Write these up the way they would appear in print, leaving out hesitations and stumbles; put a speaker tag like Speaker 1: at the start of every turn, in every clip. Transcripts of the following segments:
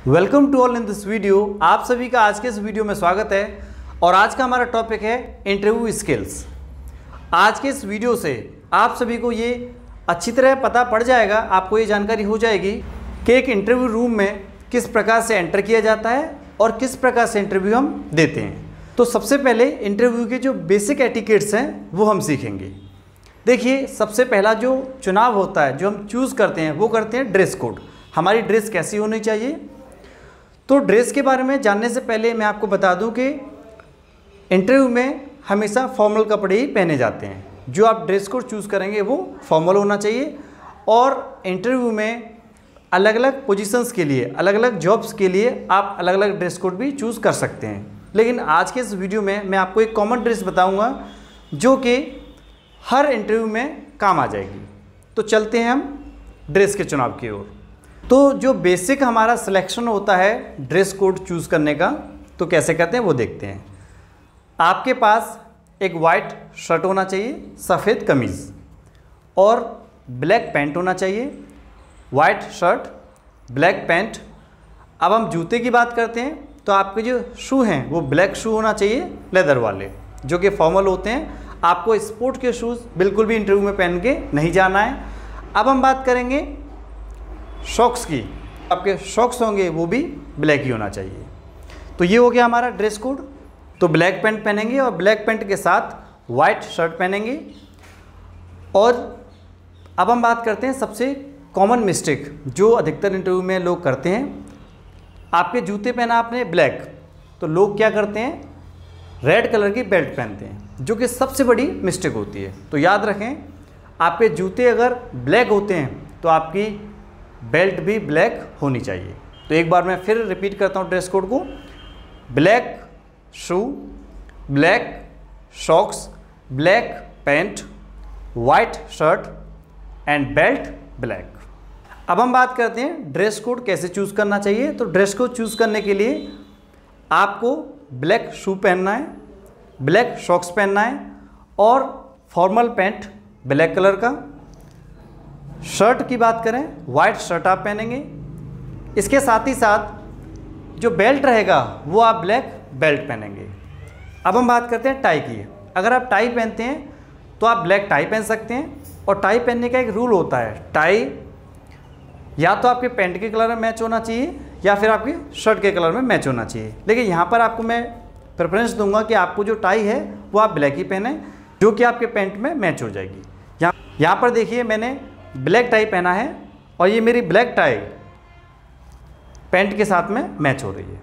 Speaker 1: Welcome to all in this video. आप सभी का आज के इस वीडियो में स्वागत है और आज का हमारा टॉपिक है इंटरव्यू स्किल्स। आज के इस वीडियो से आप सभी को ये अच्छी तरह पता पड़ जाएगा, आपको ये जानकारी हो जाएगी कि एक इंटरव्यू रूम में किस प्रकार से एंटर किया जाता है और किस प्रकार से इंटरव्यू हम देते हैं। तो सबसे पहले इंटरव्यू के जो बेसिक एटिकेट्स हैं वो हम सीखेंगे। देखिए, सबसे पहला जो चुनाव होता है, जो हम चूज़ करते हैं, वो करते हैं ड्रेस कोड। हमारी ड्रेस कैसी होनी चाहिए। तो ड्रेस के बारे में जानने से पहले मैं आपको बता दूं कि इंटरव्यू में हमेशा फॉर्मल कपड़े ही पहने जाते हैं। जो आप ड्रेस कोड चूज़ करेंगे वो फॉर्मल होना चाहिए। और इंटरव्यू में अलग अलग पोजीशंस के लिए, अलग अलग जॉब्स के लिए आप अलग अलग ड्रेस कोड भी चूज़ कर सकते हैं। लेकिन आज के इस वीडियो में मैं आपको एक कॉमन ड्रेस बताऊँगा जो कि हर इंटरव्यू में काम आ जाएगी। तो चलते हैं हम ड्रेस के चुनाव की ओर। तो जो बेसिक हमारा सिलेक्शन होता है ड्रेस कोड चूज़ करने का, तो कैसे करते हैं वो देखते हैं। आपके पास एक वाइट शर्ट होना चाहिए, सफ़ेद कमीज़ और ब्लैक पैंट होना चाहिए। White shirt, black pant. अब हम जूते की बात करते हैं तो आपके जो शू हैं वो ब्लैक शू होना चाहिए, लेदर वाले, जो कि फॉर्मल होते हैं। आपको स्पोर्ट के शूज़ बिल्कुल भी इंटरव्यू में पहन के नहीं जाना है। अब हम बात करेंगे सॉक्स की। आपके सॉक्स होंगे वो भी ब्लैक ही होना चाहिए। तो ये हो गया हमारा ड्रेस कोड। तो ब्लैक पैंट पहनेंगे और ब्लैक पैंट के साथ वाइट शर्ट पहनेंगे। और अब हम बात करते हैं सबसे कॉमन मिस्टेक जो अधिकतर इंटरव्यू में लोग करते हैं। आपके जूते पहना आपने ब्लैक, तो लोग क्या करते हैं, रेड कलर की बेल्ट पहनते हैं, जो कि सबसे बड़ी मिस्टेक होती है। तो याद रखें, आपके जूते अगर ब्लैक होते हैं तो आपकी बेल्ट भी ब्लैक होनी चाहिए। तो एक बार मैं फिर रिपीट करता हूँ ड्रेस कोड को। Black shoe, black socks, black pant, white shirt and belt black. अब हम बात करते हैं ड्रेस कोड कैसे चूज़ करना चाहिए। तो ड्रेस कोड चूज़ करने के लिए आपको ब्लैक शू पहनना है, ब्लैक सॉक्स पहनना है और फॉर्मल पैंट ब्लैक कलर का। शर्ट की बात करें, वाइट शर्ट आप पहनेंगे। इसके साथ ही साथ जो बेल्ट रहेगा वो आप ब्लैक बेल्ट पहनेंगे। अब हम बात करते हैं टाई की। अगर आप टाई पहनते हैं तो आप ब्लैक टाई पहन सकते हैं। और टाई पहनने का एक रूल होता है, टाई या तो आपके पैंट के कलर में मैच होना चाहिए या फिर आपके शर्ट के कलर में मैच होना चाहिए। लेकिन यहाँ पर आपको मैं प्रेफरेंस दूंगा कि आपको जो टाई है वो आप ब्लैक ही पहने, जो कि आपके पैंट में मैच हो जाएगी। यहाँ पर देखिए, मैंने ब्लैक टाई पहना है और ये मेरी ब्लैक टाई पैंट के साथ में मैच हो रही है।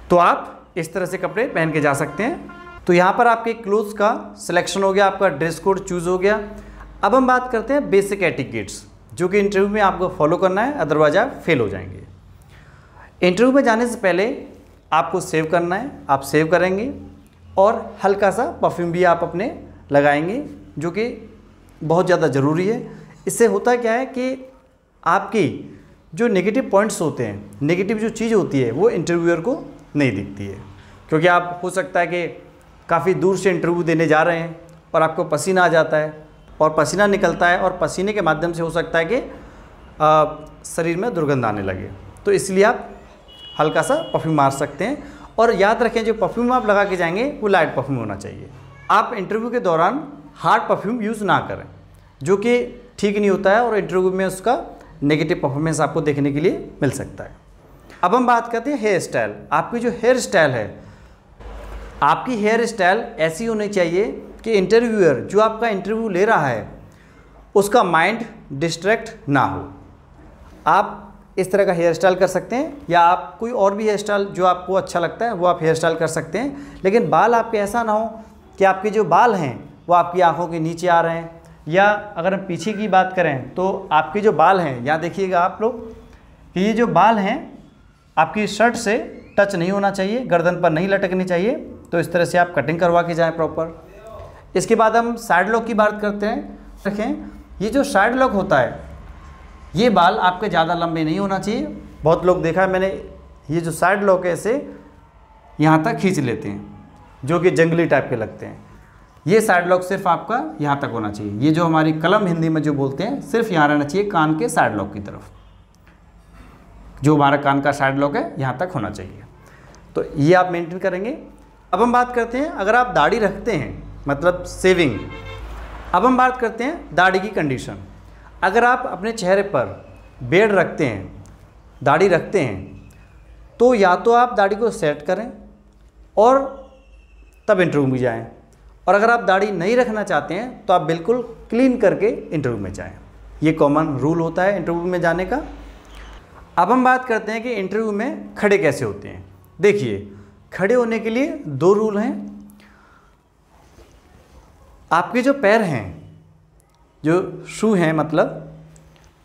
Speaker 1: तो आप इस तरह से कपड़े पहन के जा सकते हैं। तो यहाँ पर आपके क्लोथ्स का सिलेक्शन हो गया, आपका ड्रेस कोड चूज़ हो गया। अब हम बात करते हैं बेसिक एटिकेट्स, जो कि इंटरव्यू में आपको फॉलो करना है, अदरवाइज आप फेल हो जाएंगे। इंटरव्यू में जाने से पहले आपको सेव करना है, आप सेव करेंगे और हल्का सा परफ्यूम भी आप अपने लगाएंगे, जो कि बहुत ज़्यादा ज़रूरी है। इससे होता क्या है कि आपकी जो नेगेटिव पॉइंट्स होते हैं, नेगेटिव जो चीज़ होती है, वो इंटरव्यूअर को नहीं दिखती है। क्योंकि आप हो सकता है कि काफ़ी दूर से इंटरव्यू देने जा रहे हैं और आपको पसीना आ जाता है और पसीना निकलता है और पसीने के माध्यम से हो सकता है कि शरीर में दुर्गंध आने लगे। तो इसलिए आप हल्का सा परफ्यूम मार सकते हैं। और याद रखें, जो परफ्यूम आप लगा के जाएंगे वो लाइट परफ्यूम होना चाहिए। आप इंटरव्यू के दौरान हार्ड परफ्यूम यूज़ ना करें, जो कि ठीक नहीं होता है और इंटरव्यू में उसका नेगेटिव परफॉर्मेंस आपको देखने के लिए मिल सकता है। अब हम बात करते हैं हेयर स्टाइल। आपकी जो हेयर स्टाइल है, आपकी हेयर स्टाइल ऐसी होनी चाहिए कि इंटरव्यूअर जो आपका इंटरव्यू ले रहा है उसका माइंड डिस्ट्रैक्ट ना हो। आप इस तरह का हेयर स्टाइल कर सकते हैं या आप कोई और भी हेयर स्टाइल जो आपको अच्छा लगता है वो आप हेयर स्टाइल कर सकते हैं। लेकिन बाल आपके ऐसा ना हो कि आपके जो बाल हैं वो आपकी आंखों के नीचे आ रहे हैं। या अगर हम पीछे की बात करें तो आपके जो बाल हैं, यहाँ देखिएगा आप लोग कि ये जो बाल हैं आपकी शर्ट से टच नहीं होना चाहिए, गर्दन पर नहीं लटकनी चाहिए। तो इस तरह से आप कटिंग करवा के जाएं प्रॉपर। इसके बाद हम साइड लॉक की बात करते हैं। देखें, ये जो साइड लॉक होता है, ये बाल आपके ज़्यादा लंबे नहीं होना चाहिए। बहुत लोग देखा है मैंने, ये जो साइड लॉक है इसे यहाँ तक खींच लेते हैं, जो कि जंगली टाइप के लगते हैं। ये साइड लॉक सिर्फ आपका यहाँ तक होना चाहिए। ये जो हमारी कलम हिंदी में जो बोलते हैं, सिर्फ यहाँ रहना चाहिए, कान के साइड लॉक की तरफ। जो हमारा कान का साइड लॉक है यहाँ तक होना चाहिए। तो ये आप मेंटेन करेंगे। अब हम बात करते हैं अगर आप दाढ़ी रखते हैं, मतलब सेविंग। अब हम बात करते हैं दाढ़ी की कंडीशन। अगर आप अपने चेहरे पर बेड रखते हैं, दाढ़ी रखते हैं, तो या तो आप दाढ़ी को सेट करें और तब इंटरव्यू में जाएं, और अगर आप दाढ़ी नहीं रखना चाहते हैं तो आप बिल्कुल क्लीन करके इंटरव्यू में जाएं। ये कॉमन रूल होता है इंटरव्यू में जाने का। अब हम बात करते हैं कि इंटरव्यू में खड़े कैसे होते हैं। देखिए, खड़े होने के लिए 2 रूल हैं। आपके जो पैर हैं, जो शू हैं मतलब,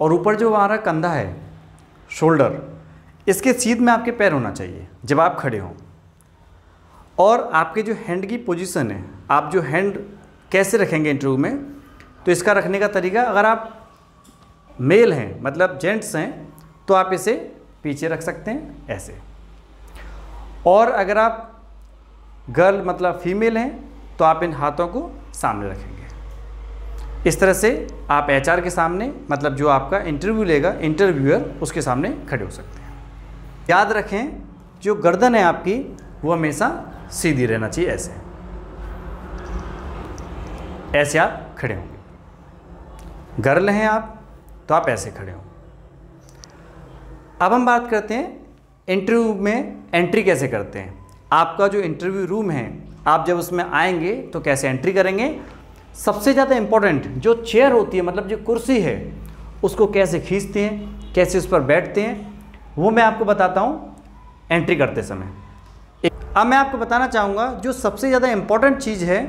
Speaker 1: और ऊपर जो हमारा कंधा है, शोल्डर, इसके सीध में आपके पैर होना चाहिए जब आप खड़े हों। और आपके जो हैंड की पोजीशन है, आप जो हैंड कैसे रखेंगे इंटरव्यू में, तो इसका रखने का तरीका, अगर आप मेल हैं मतलब जेंट्स हैं तो आप इसे पीछे रख सकते हैं ऐसे, और अगर आप गर्ल मतलब फीमेल हैं तो आप इन हाथों को सामने रखेंगे। इस तरह से आप एचआर के सामने, मतलब जो आपका इंटरव्यू लेगा इंटरव्यूअर, उसके सामने खड़े हो सकते हैं। याद रखें, जो गर्दन है आपकी वो हमेशा सीधी रहना चाहिए, ऐसे आप खड़े होंगे। गर्ल हैं आप तो आप ऐसे खड़े हों। अब हम बात करते हैं इंटरव्यू में एंट्री कैसे करते हैं। आपका जो इंटरव्यू रूम है, आप जब उसमें आएंगे तो कैसे एंट्री करेंगे। सबसे ज़्यादा इम्पोर्टेंट जो चेयर होती है, मतलब जो कुर्सी है, उसको कैसे खींचते हैं, कैसे उस पर बैठते हैं, वो मैं आपको बताता हूँ एंट्री करते समय। अब मैं आपको बताना चाहूँगा जो सबसे ज़्यादा इम्पोर्टेंट चीज़ है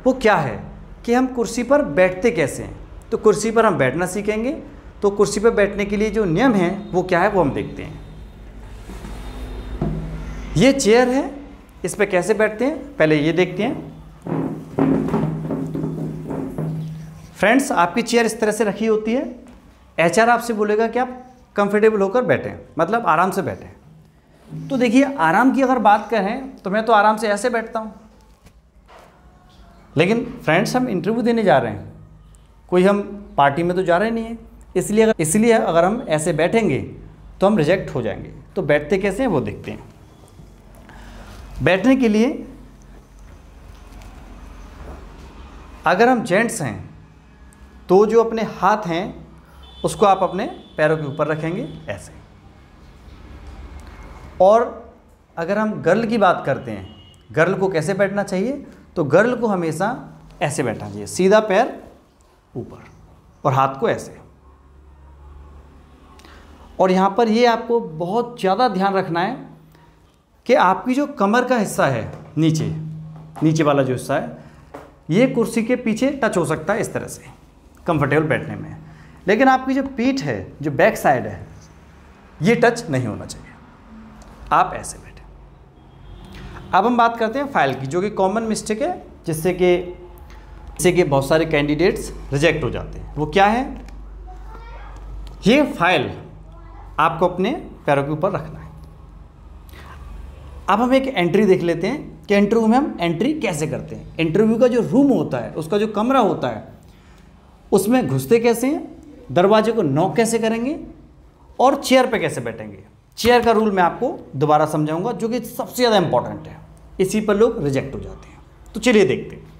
Speaker 1: वो क्या है, कि हम कुर्सी पर बैठते कैसे हैं। तो कुर्सी पर हम बैठना सीखेंगे। तो कुर्सी पर बैठने के लिए जो नियम है वो क्या है, वो हम देखते हैं। ये चेयर है, इस पर कैसे बैठते हैं पहले ये देखते हैं। फ्रेंड्स, आपकी चेयर इस तरह से रखी होती है। एचआर आपसे बोलेगा कि आप कंफर्टेबल होकर बैठें, मतलब आराम से बैठें। तो देखिए, आराम की अगर बात करें तो मैं तो आराम से ऐसे बैठता हूँ, लेकिन फ्रेंड्स हम इंटरव्यू देने जा रहे हैं, कोई हम पार्टी में तो जा रहे नहीं हैं, इसलिए अगर हम ऐसे बैठेंगे तो हम रिजेक्ट हो जाएंगे। तो बैठते कैसे हैं वो देखते हैं। बैठने के लिए अगर हम जेंट्स हैं तो जो अपने हाथ हैं उसको आप अपने पैरों के ऊपर रखेंगे ऐसे। और अगर हम गर्ल की बात करते हैं, गर्ल को कैसे बैठना चाहिए, तो गर्ल को हमेशा ऐसे बैठना चाहिए, सीधा पैर ऊपर और हाथ को ऐसे। और यहाँ पर ये आपको बहुत ज़्यादा ध्यान रखना है कि आपकी जो कमर का हिस्सा है, नीचे वाला जो हिस्सा है, ये कुर्सी के पीछे टच हो सकता है इस तरह से कंफर्टेबल बैठने में, लेकिन आपकी जो पीठ है, जो बैक साइड है, ये टच नहीं होना चाहिए। आप ऐसे बैठे। अब हम बात करते हैं फाइल की, जो कि कॉमन मिस्टेक है, जिससे कि बहुत सारे कैंडिडेट्स रिजेक्ट हो जाते हैं। वो क्या है, ये फाइल आपको अपने पैरों के ऊपर रखना है। अब हम एक एंट्री देख लेते हैं कि इंटरव्यू में हम एंट्री कैसे करते हैं। इंटरव्यू का जो रूम होता है, उसका जो कमरा होता है, उसमें घुसते कैसे हैं, दरवाजे को नॉक कैसे करेंगे और चेयर पे कैसे बैठेंगे। चेयर का रूल मैं आपको दोबारा समझाऊंगा, जो कि सबसे ज़्यादा इंपॉर्टेंट है, इसी पर लोग रिजेक्ट हो जाते हैं। तो चलिए देखते हैं।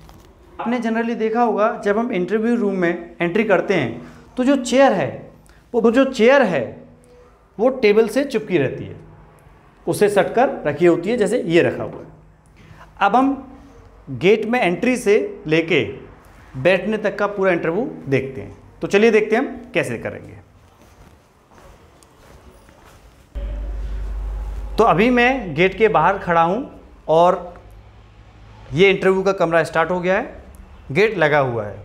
Speaker 1: आपने जनरली देखा होगा जब हम इंटरव्यू रूम में एंट्री करते हैं तो जो चेयर है वो टेबल से चिपकी रहती है, उसे सटकर रखी होती है, जैसे ये रखा हुआ है। अब हम गेट में एंट्री से लेके बैठने तक का पूरा इंटरव्यू देखते हैं। तो चलिए देखते हैं हम कैसे करेंगे। तो अभी मैं गेट के बाहर खड़ा हूं और ये इंटरव्यू का कमरा स्टार्ट हो गया है, गेट लगा हुआ है।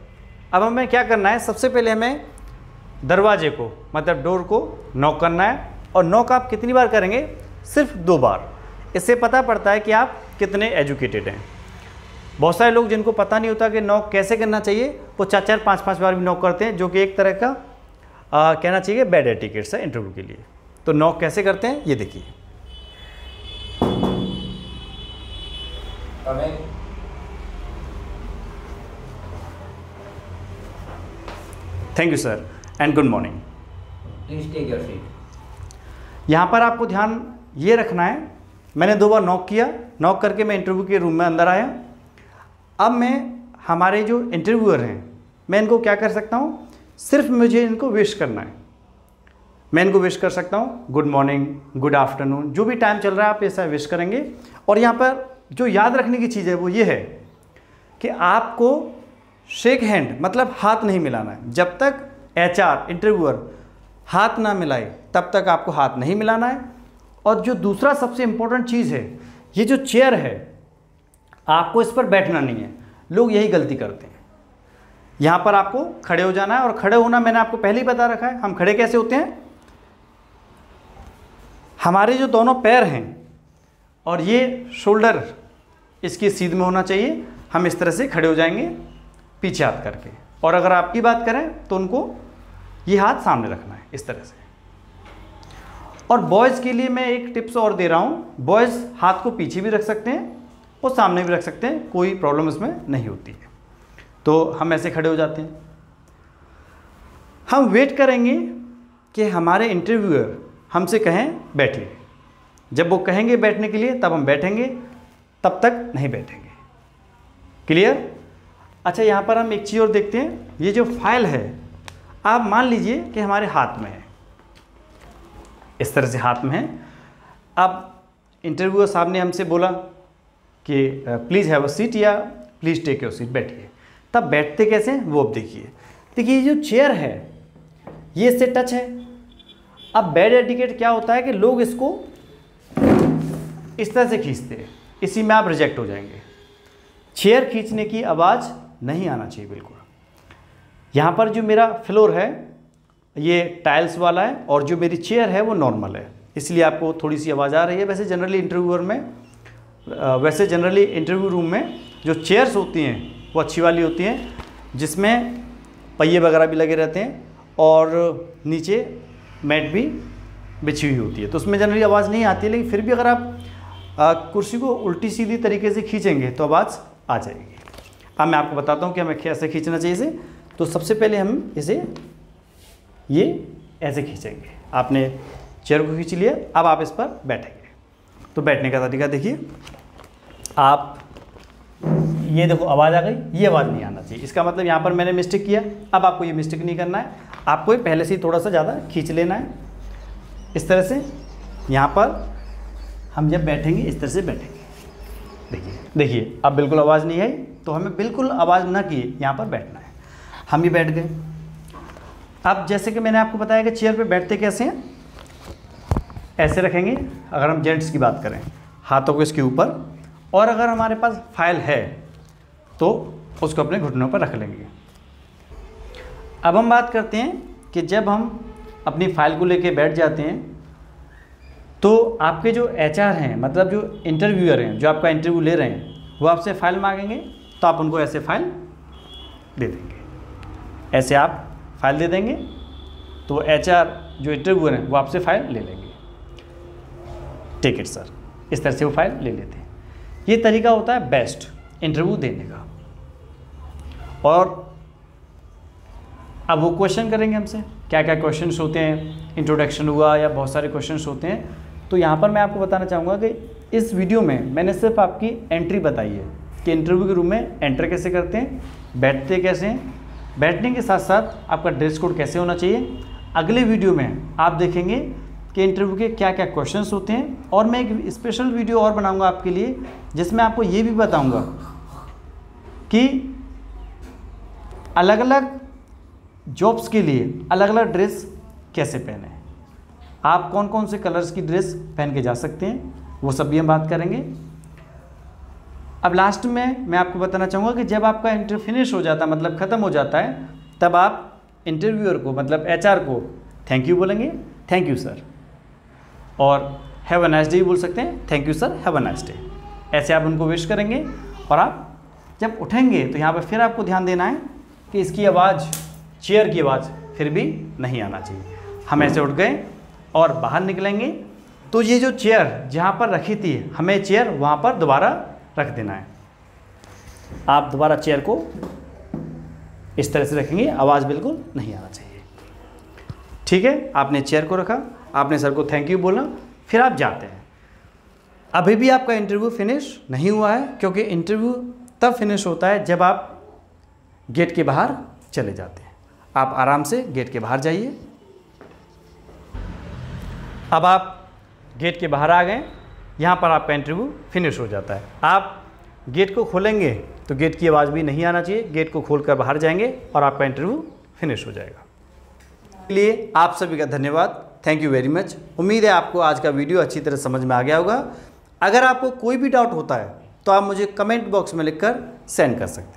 Speaker 1: अब हमें क्या करना है, सबसे पहले हमें दरवाजे को, मतलब डोर को नॉक करना है। और नॉक आप कितनी बार करेंगे, सिर्फ 2 बार। इससे पता पड़ता है कि आप कितने एजुकेटेड हैं। बहुत सारे लोग जिनको पता नहीं होता कि नॉक कैसे करना चाहिए, वो 4-4, 5-5 बार भी नॉक करते हैं, जो कि एक तरह का कहना चाहिए बैड एटिकेट्स है इंटरव्यू के लिए। तो नॉक कैसे करते हैं ये देखिए। Thank you sir and good morning.
Speaker 2: Please take your seat.
Speaker 1: यहाँ पर आपको ध्यान ये रखना है, मैंने 2 बार नॉक किया, नॉक करके मैं इंटरव्यू के रूम में अंदर आया। अब मैं हमारे जो इंटरव्यूअर हैं मैं इनको क्या कर सकता हूँ, सिर्फ मुझे इनको विश करना है। मैं इनको विश कर सकता हूँ गुड मॉर्निंग, गुड आफ्टरनून, जो भी टाइम चल रहा है आप ऐसा विश करेंगे। और यहाँ पर जो याद रखने की चीज़ है वो ये है कि आपको शेक हैंड मतलब हाथ नहीं मिलाना है। जब तक HR इंटरव्यूअर हाथ ना मिलाए तब तक आपको हाथ नहीं मिलाना है। और जो दूसरा सबसे इम्पोर्टेंट चीज़ है, ये जो चेयर है आपको इस पर बैठना नहीं है। लोग यही गलती करते हैं, यहाँ पर आपको खड़े हो जाना है। और खड़े होना मैंने आपको पहले ही बता रखा है। हम खड़े कैसे होते हैं, हमारे जो दोनों पैर हैं और ये शोल्डर इसकी सीध में होना चाहिए। हम इस तरह से खड़े हो जाएंगे पीछे हाथ करके। और अगर आपकी बात करें तो उनको ये हाथ सामने रखना है इस तरह से। और बॉयज़ के लिए मैं एक टिप्स और दे रहा हूँ, बॉयज़ हाथ को पीछे भी रख सकते हैं और सामने भी रख सकते हैं, कोई प्रॉब्लम इसमें नहीं होती है। तो हम ऐसे खड़े हो जाते हैं। हम वेट करेंगे कि हमारे इंटरव्यूअर हमसे कहें बैठिए। जब वो कहेंगे बैठने के लिए तब हम बैठेंगे, तब तक नहीं बैठेंगे। क्लियर? अच्छा, यहाँ पर हम एक चीज़ और देखते हैं। ये जो फाइल है आप मान लीजिए कि हमारे हाथ में है, इस तरह से हाथ में है। अब इंटरव्यूअर साहब ने हमसे बोला कि प्लीज़ हैव अ सीट या प्लीज़ टेक योर सीट, बैठिए। तब बैठते कैसे हैं वो अब देखिए। देखिए ये जो चेयर है ये इससे टच है। अब बैड एटिकेट क्या होता है कि लोग इसको इस तरह से खींचते हैं, इसी में आप रिजेक्ट हो जाएंगे। चेयर खींचने की आवाज़ नहीं आना चाहिए बिल्कुल। यहाँ पर जो मेरा फ्लोर है ये टाइल्स वाला है और जो मेरी चेयर है वो नॉर्मल है, इसलिए आपको थोड़ी सी आवाज़ आ रही है। वैसे जनरली इंटरव्यू रूम में जो चेयर्स होती हैं वो अच्छी वाली होती हैं, जिसमें पहिए वगैरह भी लगे रहते हैं और नीचे मैट भी बिछी हुई होती है, तो उसमें जनरली आवाज़ नहीं आती है। लेकिन फिर भी अगर आप कुर्सी को उल्टी सीधी तरीके से खींचेंगे तो आवाज़ आ जाएगी। अब मैं आपको बताता हूँ कि हमें कैसे खींचना चाहिए इसे। तो सबसे पहले हम इसे ये ऐसे खींचेंगे। आपने चेयर को खींच लिया, अब आप इस पर बैठेंगे। तो बैठने का तरीका देखिए, आप ये देखो आवाज़ आ गई, ये आवाज़ नहीं आना चाहिए। इसका मतलब यहाँ पर मैंने मिस्टेक किया। अब आपको ये मिस्टेक नहीं करना है, आपको ये पहले से ही थोड़ा सा ज़्यादा खींच लेना है इस तरह से। यहाँ पर हम जब बैठेंगे इस तरह से बैठेंगे। देखिए अब बिल्कुल आवाज़ नहीं आई, तो हमें बिल्कुल आवाज़ ना किए यहाँ पर बैठना है। हम ही बैठ गए। अब जैसे कि मैंने आपको बताया कि चेयर पे बैठते कैसे हैं, ऐसे रखेंगे। अगर हम जेंट्स की बात करें हाथों को इसके ऊपर, और अगर हमारे पास फाइल है तो उसको अपने घुटनों पर रख लेंगे। अब हम बात करते हैं कि जब हम अपनी फाइल को लेके बैठ जाते हैं तो आपके जो HR हैं, मतलब जो इंटरव्यूअर हैं, जो आपका इंटरव्यू ले रहे हैं, वो आपसे फ़ाइल मांगेंगे तो आप उनको ऐसे फ़ाइल दे देंगे। ऐसे आप फाइल दे देंगे तो HR जो इंटरव्यूअर हैं वो आपसे फ़ाइल ले लेंगे। टेक इट सर, इस तरह से वो फाइल ले लेते हैं। ये तरीका होता है बेस्ट इंटरव्यू देने का। और अब वो क्वेश्चन करेंगे हमसे, क्या क्या क्वेश्चंस होते हैं, इंट्रोडक्शन हुआ या बहुत सारे क्वेश्चंस होते हैं। तो यहाँ पर मैं आपको बताना चाहूँगा कि इस वीडियो में मैंने सिर्फ आपकी एंट्री बताई है कि इंटरव्यू के रूम में एंटर कैसे करते हैं, बैठते कैसे हैं, बैठने के साथ साथ आपका ड्रेस कोड कैसे होना चाहिए। अगले वीडियो में आप देखेंगे कि इंटरव्यू के क्या क्या क्वेश्चंस होते हैं। और मैं एक स्पेशल वीडियो और बनाऊंगा आपके लिए, जिसमें आपको ये भी बताऊंगा कि अलग अलग जॉब्स के लिए अलग अलग ड्रेस कैसे पहने, आप कौन कौन से कलर्स की ड्रेस पहन के जा सकते हैं, वो सब भी हम बात करेंगे। अब लास्ट में मैं आपको बताना चाहूँगा कि जब आपका इंटरव्यू फिनिश हो जाता है, मतलब ख़त्म हो जाता है, तब आप इंटरव्यूअर को मतलब HR को थैंक यू बोलेंगे, थैंक यू सर, और हैव अ नाइस डे बोल सकते हैं, thank you sir, have a nice day. ऐसे आप उनको विश करेंगे। और आप जब उठेंगे तो यहाँ पर फिर आपको ध्यान देना है कि इसकी आवाज़, चेयर की आवाज़ फिर भी नहीं आना चाहिए। हम ऐसे उठ गए और बाहर निकलेंगे तो ये जो चेयर जहाँ पर रखी थी, हमें चेयर वहाँ पर दोबारा रख देना है। आप दोबारा चेयर को इस तरह से रखेंगे, आवाज़ बिल्कुल नहीं आना चाहिए। ठीक है, आपने चेयर को रखा। आपने सर को थैंक यू बोला, फिर आप जाते हैं। अभी भी आपका इंटरव्यू फिनिश नहीं हुआ है, क्योंकि इंटरव्यू तब फिनिश होता है जब आप गेट के बाहर चले जाते हैं। आप आराम से गेट के बाहर जाइए। अब आप गेट के बाहर आ गए, यहाँ पर आपका इंटरव्यू फिनिश हो जाता है। आप गेट को खोलेंगे तो गेट की आवाज़ भी नहीं आना चाहिए, गेट को खोलकर बाहर जाएंगे और आपका इंटरव्यू फिनिश हो जाएगा। इसलिए आप सभी का धन्यवाद, थैंक यू वेरी मच। उम्मीद है आपको आज का वीडियो अच्छी तरह समझ में आ गया होगा। अगर आपको कोई भी डाउट होता है तो आप मुझे कमेंट बॉक्स में लिखकर सेंड कर सकते हैं।